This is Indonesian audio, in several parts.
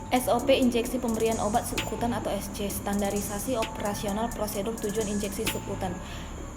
SOP injeksi pemberian obat subkutan atau SC, standarisasi operasional prosedur tujuan injeksi subkutan.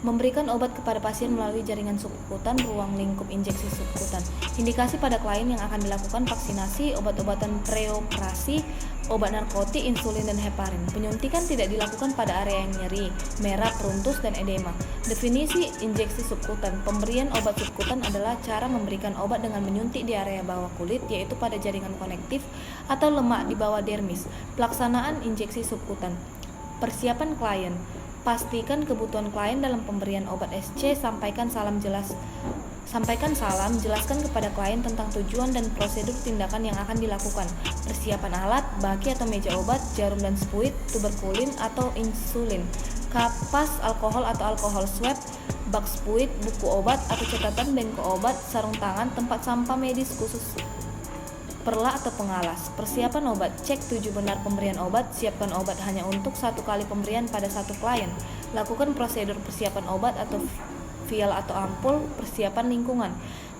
Memberikan obat kepada pasien melalui jaringan subkutan, ruang lingkup injeksi subkutan. Indikasi pada klien yang akan dilakukan vaksinasi, obat-obatan preoperasi, obat narkotik, insulin, dan heparin. Penyuntikan tidak dilakukan pada area yang nyeri, merah, peruntus, dan edema. Definisi injeksi subkutan. Pemberian obat subkutan adalah cara memberikan obat dengan menyuntik di area bawah kulit, yaitu pada jaringan konektif atau lemak di bawah dermis. Pelaksanaan injeksi subkutan. Persiapan klien. Pastikan kebutuhan klien dalam pemberian obat SC, sampaikan salam, jelaskan kepada klien tentang tujuan dan prosedur tindakan yang akan dilakukan. Persiapan alat, baki atau meja obat, jarum dan spuit, tuberkulin atau insulin, kapas alkohol atau alkohol swab, bak spuit, buku obat atau catatan bengko obat, sarung tangan, tempat sampah medis khusus, perla atau pengalas. Persiapan obat. Cek tujuh benar pemberian obat. Siapkan obat hanya untuk satu kali pemberian pada satu klien. Lakukan prosedur persiapan obat atau vial atau ampul. Persiapan lingkungan.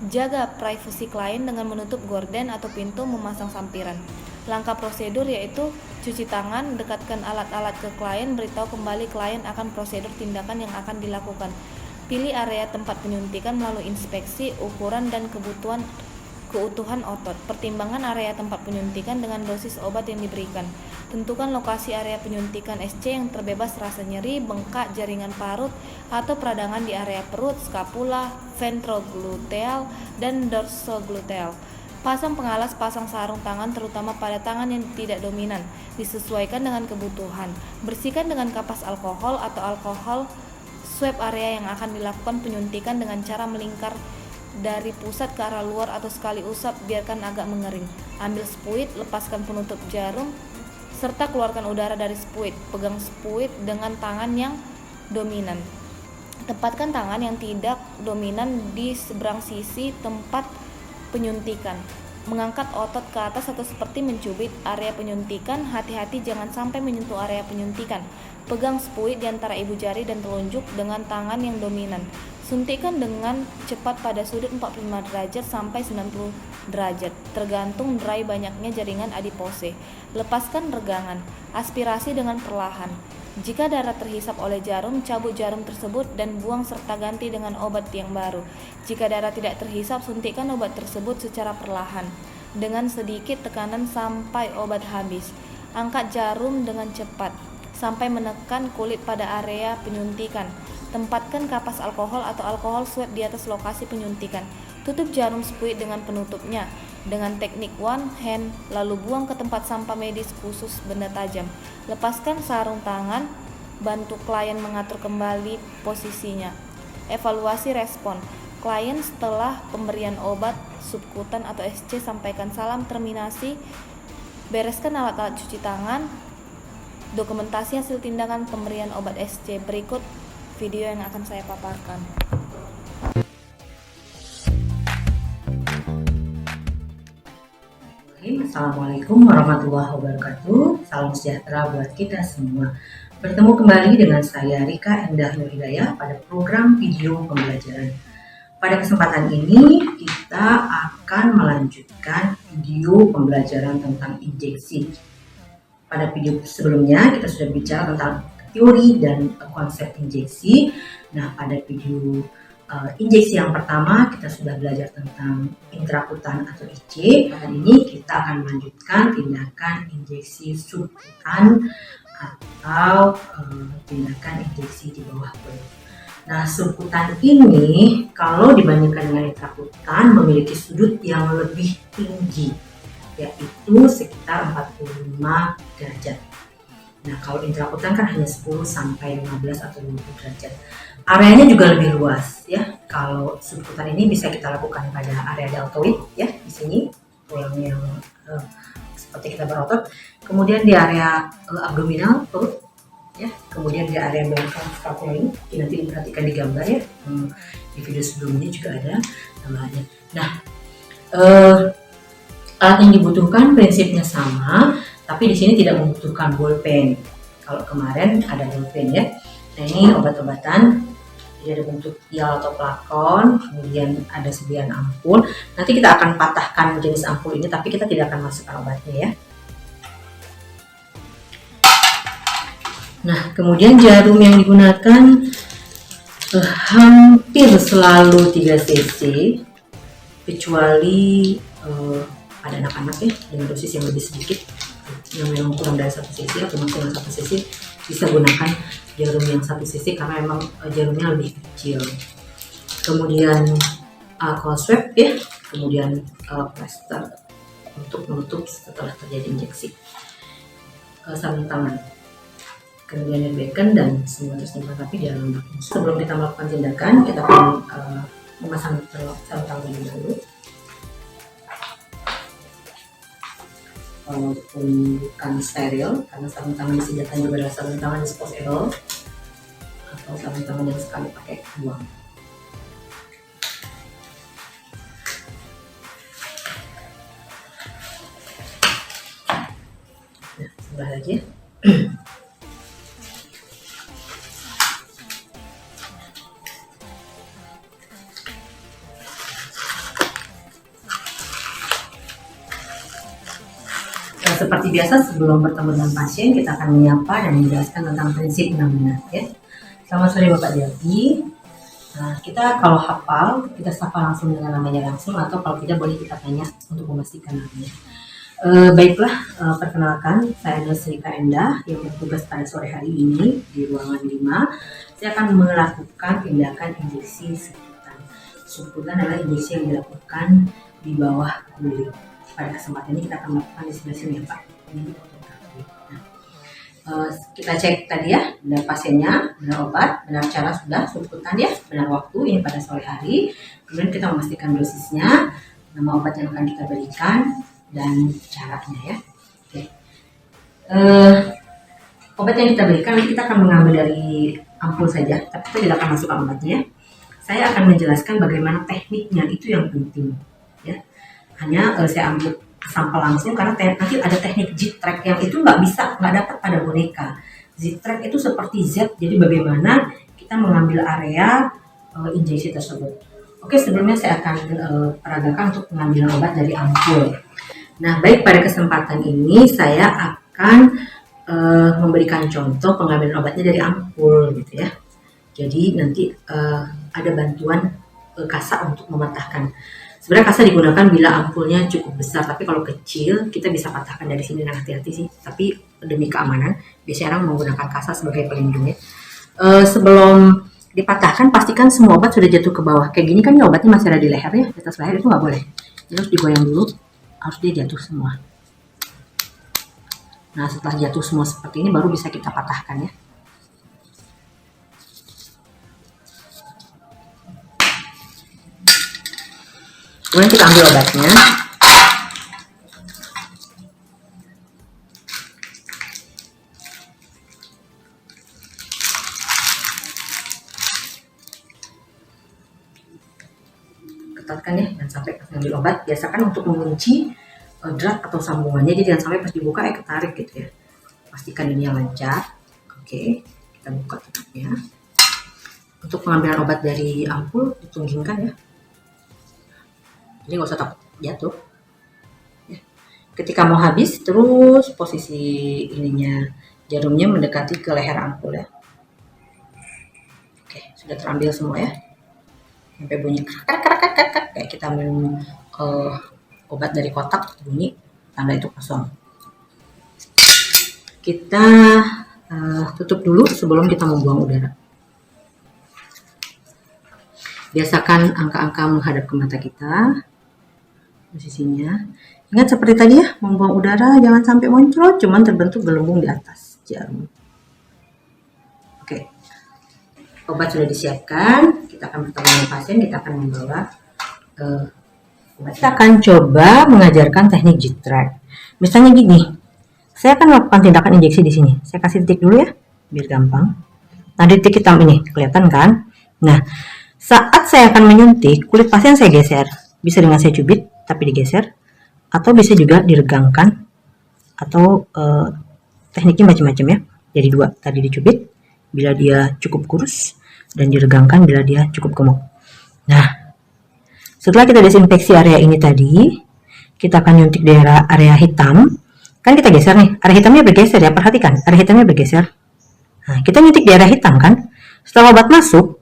Jaga privasi klien dengan menutup gorden atau pintu, memasang sampiran. Langkah prosedur yaitu cuci tangan, dekatkan alat-alat ke klien, beritahu kembali klien akan prosedur tindakan yang akan dilakukan. Pilih area tempat penyuntikan melalui inspeksi, ukuran, dan keutuhan otot. Pertimbangan area tempat penyuntikan dengan dosis obat yang diberikan. Tentukan lokasi area penyuntikan SC yang terbebas rasa nyeri, bengkak, jaringan parut, atau peradangan di area perut, skapula, ventrogluteal, dan dorsogluteal. Pasang pengalas, pasang sarung tangan terutama pada tangan yang tidak dominan, disesuaikan dengan kebutuhan. Bersihkan dengan kapas alkohol atau alkohol swab area yang akan dilakukan penyuntikan dengan cara melingkar dari pusat ke arah luar atau sekali usap, biarkan agak mengering. Ambil spuit, lepaskan penutup jarum, serta keluarkan udara dari spuit. Pegang spuit dengan tangan yang dominan. Tempatkan tangan yang tidak dominan di seberang sisi tempat penyuntikan. Mengangkat otot ke atas atau seperti mencubit area penyuntikan. Hati-hati jangan sampai menyentuh area penyuntikan. Pegang spuit di antara ibu jari dan telunjuk dengan tangan yang dominan. Suntikan dengan cepat pada sudut 45 derajat sampai 90 derajat, tergantung dry banyaknya jaringan adipose. Lepaskan regangan. Aspirasi dengan perlahan. Jika darah terhisap oleh jarum, cabut jarum tersebut dan buang serta ganti dengan obat yang baru. Jika darah tidak terhisap, suntikan obat tersebut secara perlahan dengan sedikit tekanan sampai obat habis. Angkat jarum dengan cepat sampai menekan kulit pada area penyuntikan. Tempatkan kapas alkohol atau alkohol swab di atas lokasi penyuntikan. Tutup jarum spuit dengan penutupnya dengan teknik one hand, lalu buang ke tempat sampah medis khusus benda tajam. Lepaskan sarung tangan, bantu klien mengatur kembali posisinya. Evaluasi respon klien setelah pemberian obat subkutan atau SC, sampaikan salam terminasi, bereskan alat-alat cuci tangan, dokumentasi hasil tindakan pemberian obat SC. Berikut video yang akan saya paparkan. Assalamualaikum warahmatullahi wabarakatuh. Salam sejahtera buat kita semua. Bertemu kembali dengan saya Rika Endah Nur Hidayah pada program video pembelajaran. Pada kesempatan ini kita akan melanjutkan video pembelajaran tentang injeksi. Pada video sebelumnya kita sudah bicara tentang teori dan konsep injeksi. Nah, pada video injeksi yang pertama kita sudah belajar tentang intrakutan atau IC. Kali ini kita akan melanjutkan tindakan injeksi subkutan atau tindakan injeksi di bawah kulit. Nah, subkutan ini kalau dibandingkan dengan intrakutan memiliki sudut yang lebih tinggi, yaitu sekitar 45 derajat. Nah, kalau intrakutan kan hanya 10 sampai 15 atau 20 derajat. Areanya juga lebih luas ya. Kalau subkutan ini bisa kita lakukan pada area deltoid ya, di sini tulang yang seperti kita berotot. Kemudian di area abdominal perut ya. Kemudian di area belakang skapula ini nanti diperhatikan di gambar ya. Di video sebelumnya juga ada gambarnya. Nah, alat yang dibutuhkan prinsipnya sama, tapi di sini tidak membutuhkan bolpen. Kalau kemarin ada bolpen ya. Nah, ini obat-obatan, jadi ada bentuk vial atau plakon, kemudian ada sediaan ampul. Nanti kita akan patahkan jenis ampul ini, tapi kita tidak akan masukkan obatnya ya. Nah, kemudian jarum yang digunakan hampir selalu 3 cc, kecuali pada anak-anak ya, dengan dosis yang lebih sedikit, yang memang kurang dari 1 cc atau maksimal 1 cc, bisa gunakan jarum yang 1 cc karena memang jarumnya lebih kecil. Kemudian alcohol swab ya, kemudian plaster untuk menutup setelah terjadi injeksi, sarung tangan, kemudian bacon dan semua tersimpan rapi di dalam bak. Sebelum kita melakukan tindakan, kita akan memasang sarung tangan terlebih dahulu. Walaupun bukan steril, karena sarung tangan disediakan juga adalah sarung tangan disposable atau sarung tangan yang sekali pakai buang. Nah, sebelah lagi ya. Seperti biasa, sebelum bertemu dengan pasien, kita akan menyapa dan menjelaskan tentang prinsip benar ya. Selamat sore Bapak Delvi. Nah, kita kalau hafal, kita sapa langsung dengan namanya langsung, atau kalau tidak boleh kita tanya untuk memastikan namanya. Baiklah, perkenalkan, saya adalah Rika Endah yang bertugas pada sore hari ini di ruangan 5. Saya akan melakukan tindakan injeksi subkutan. Subkutan adalah injeksi yang dilakukan di bawah kulit. Pada kesempatan ini kita akan melakukan di sebelah sini ya Pak. Nah, kita cek tadi ya, benar pasiennya, benar obat, benar cara sudah subkutan ya, benar waktu, ini pada sore hari. Kemudian kita memastikan dosisnya, nama obat yang akan kita berikan, dan caranya ya. Oke. Obat yang kita berikan, kita akan mengambil dari ampul saja, tapi kita tidak akan masukkan obatnya. Saya akan menjelaskan bagaimana tekniknya, itu yang penting ya. Hanya saya ambil sampel langsung karena nanti ada teknik Z-track yang itu nggak dapat pada boneka. Z-track itu seperti Z, jadi bagaimana kita mengambil area injeksi tersebut. Oke, sebelumnya saya akan peragakan untuk pengambilan obat dari ampul. Nah, baik, pada kesempatan ini saya akan memberikan contoh pengambilan obatnya dari ampul gitu ya. Jadi nanti ada bantuan kasa untuk mematahkan. Sebenarnya kasa digunakan bila ampulnya cukup besar, tapi kalau kecil kita bisa patahkan dari sini, dan hati-hati sih. Tapi demi keamanan, biasanya orang menggunakan kasa sebagai pelindungnya. Sebelum dipatahkan, pastikan semua obat sudah jatuh ke bawah. Kayak gini kan ya, obatnya masih ada di leher ya, di atas leher itu nggak boleh. Jadi harus digoyang dulu, harus dia jatuh semua. Nah, setelah jatuh semua seperti ini, baru bisa kita patahkan ya. Kemudian kita ambil obatnya. Ketatkan ya, dan sampai pas ngambil obat. Biasakan untuk mengunci drat atau sambungannya, jadi jangan sampai pas dibuka ketarik gitu ya. Pastikan ini yang lancar. Oke, kita buka tutupnya. Untuk pengambilan obat dari ampul, ditunggingkan ya. Jadi nggak usah takut jatuh ya. Ketika mau habis, terus posisi ininya jarumnya mendekati ke leher ampul ya. Oke, sudah terambil semua ya, sampai bunyi kayak kita minum obat dari kotak, bunyi tanda itu kosong. Kita tutup dulu sebelum kita membuang udara. Biasakan angka-angka menghadap ke mata kita. Posisinya, ingat seperti tadi ya, membuang udara jangan sampai muncul, cuman terbentuk gelembung di atas jarum. Oke, obat sudah disiapkan, kita akan bertemu dengan pasien, kita akan membawa obat. Kita akan coba mengajarkan teknik Z-track. Misalnya gini, saya akan melakukan tindakan injeksi di sini. Saya kasih titik dulu ya, biar gampang. Nah, di titik hitam ini kelihatan kan? Nah, saat saya akan menyuntik, kulit pasien saya geser. Bisa dengan saya cubit, tapi digeser, atau bisa juga diregangkan, atau tekniknya macam-macam ya. Jadi dua, tadi dicubit bila dia cukup kurus, dan diregangkan bila dia cukup gemuk. Nah, setelah kita desinfeksi area ini tadi, kita akan nyuntik daerah area hitam. Kan kita geser nih, area hitamnya bergeser ya, perhatikan, area hitamnya bergeser. Nah, kita nyuntik di area hitam kan. Setelah obat masuk,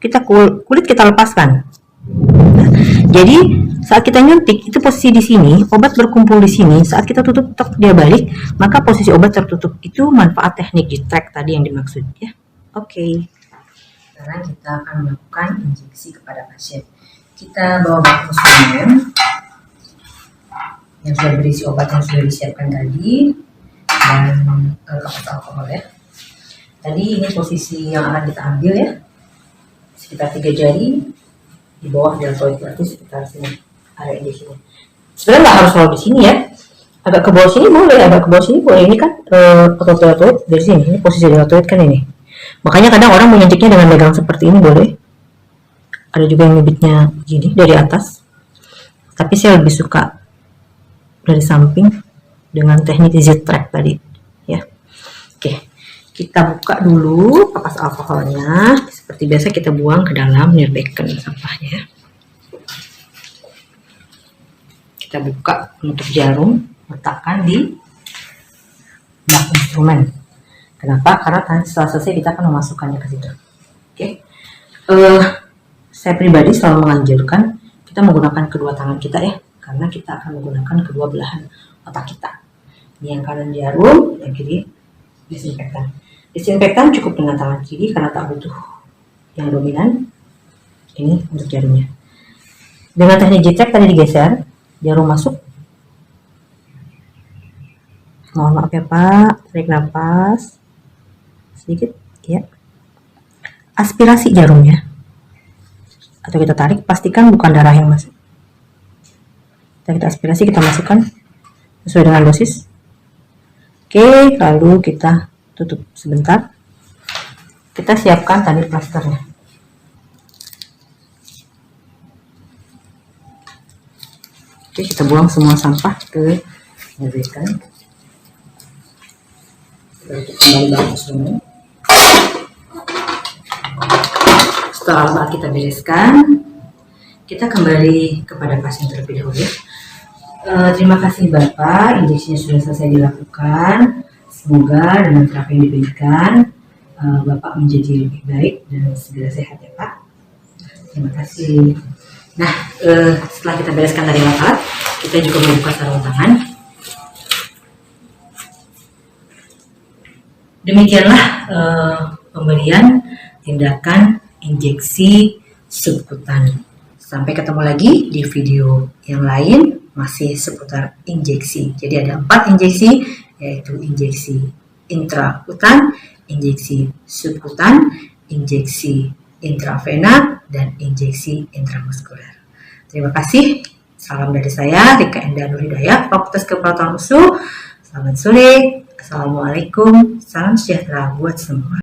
kulit kita lepaskan. Nah, jadi saat kita nyuntik itu posisi di sini, obat berkumpul di sini. Saat kita tutup dia balik, maka posisi obat tertutup. Itu manfaat teknik G-Track tadi yang dimaksud ya. Oke. Sekarang kita akan melakukan injeksi kepada pasien. Kita bawa bak instrumen yang sudah berisi obat yang sudah disiapkan tadi dan kapas alkohol ya. Tadi ini posisi yang akan kita ambil ya, sekitar 3 jari di bawah deltoid, berarti sekitar sini area di sini. Sebenarnya nggak harus selalu di sini ya, agak ke bawah sini boleh, agak ke bawah sini boleh. Ini kan otot deltoid dari sini, ini posisi deltoid kan ini. Makanya kadang orang menyuntiknya dengan megang seperti ini boleh. Ada juga yang nyubitnya gini dari atas, tapi saya lebih suka dari samping dengan teknik Z-Track tadi ya. Oke, kita buka dulu kapas alkoholnya. Seperti biasa kita buang ke dalam nirbecken sampahnya. Kita buka untuk jarum, letakkan di bak instrumen. Kenapa? Karena setelah selesai kita akan memasukkannya ke situ. Oke. Saya pribadi selalu menganjurkan kita menggunakan kedua tangan kita ya, karena kita akan menggunakan kedua belahan otak kita. Ini yang kanan jarum, yang kiri disinfektan. Disinfektan cukup dengan tangan kiri karena tak butuh yang dominan. Ini untuk jarumnya. Dengan teknik G-Track tadi digeser, jarum masuk. Mohon maaf ya Pak, tarik nafas sedikit ya. Aspirasi jarumnya. Atau kita tarik, pastikan bukan darah yang masuk. Kita aspirasi, kita masukkan sesuai dengan dosis. Oke, lalu kita tutup sebentar. Kita siapkan tadi plasternya. Oke, kita buang semua sampah ke nirbecken. Kita kembali balik semua. Setelah alat kita bereskan, kita kembali kepada pasien terlebih dahulu. Terima kasih Bapak, injeksinya sudah selesai dilakukan. Semoga dengan terapi yang diberikan, Bapak menjadi lebih baik dan segera sehat ya Pak. Terima kasih. Nah, setelah kita bereskan dari alat, kita juga membuka sarung tangan. Demikianlah pemberian tindakan injeksi subkutan. Sampai ketemu lagi di video yang lain, masih seputar injeksi. Jadi ada 4 injeksi, yaitu injeksi intrakutan, injeksi subkutan, injeksi intravena, dan injeksi intramuskuler. Terima kasih. Salam dari saya, Rika Endah Nurhidayah, Fakultas Keperawatan USU. Selamat sore. Assalamualaikum. Salam sejahtera buat semua.